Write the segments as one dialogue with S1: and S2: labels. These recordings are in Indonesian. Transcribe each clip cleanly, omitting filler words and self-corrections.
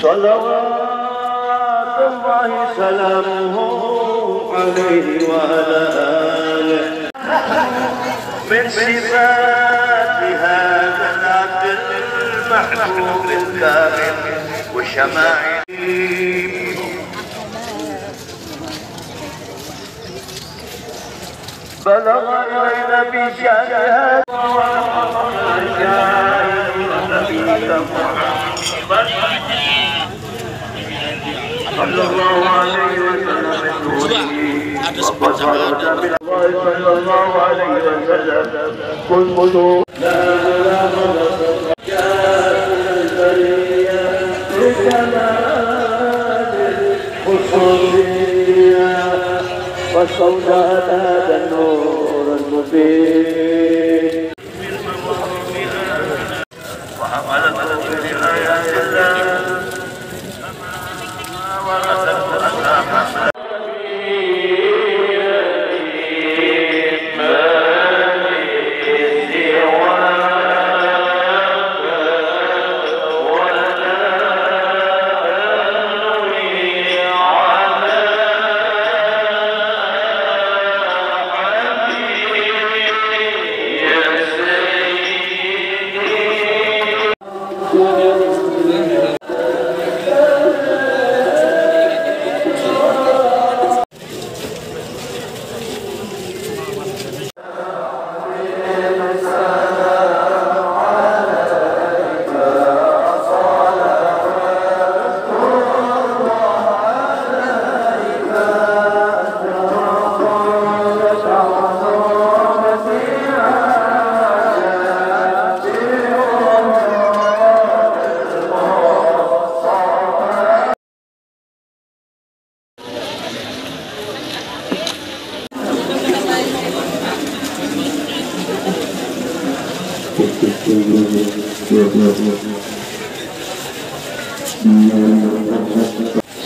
S1: صلوات الله سلامه عليه وعلى آله. من صفات هذا العبد المحبوب الكامل وشمائله بلغ إلينا بشأنها صلى الله عليه وسلم صلى الله عليه وسلم كل لا إله إلا الله البرية بكمال الخصوصية وسوداء هذا النور المبين وحملت في آيات الله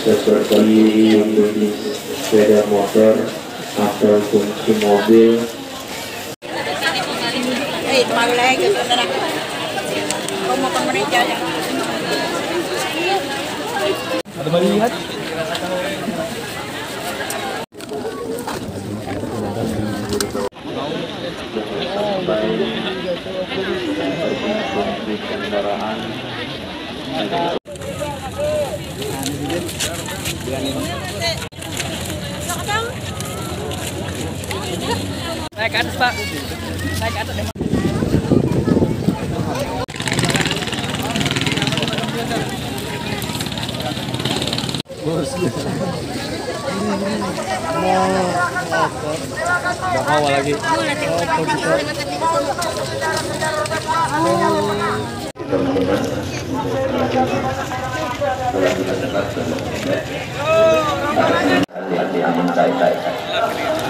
S1: seperti jenis sepeda motor atau fungsi mobil. Ada melihat? Kendaraan naik ke atas, Pak. Naik ke atas. Bos. Mau lagi.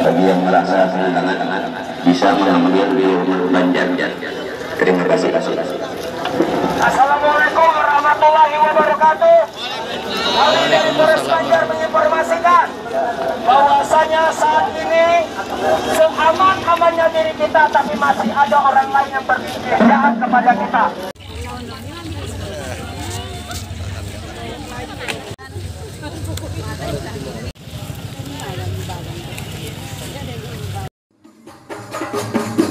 S2: Bagi yang merasa bisa mengambil di Banjar. Terima kasih.
S3: Assalamualaikum warahmatullahi wabarakatuh. Kami dari Polres Banjar menginformasikan bahwasanya saat ini Seaman-amannya diri kita, tapi masih ada orang lain yang berpikir jahat kepada kita.
S4: Thank you.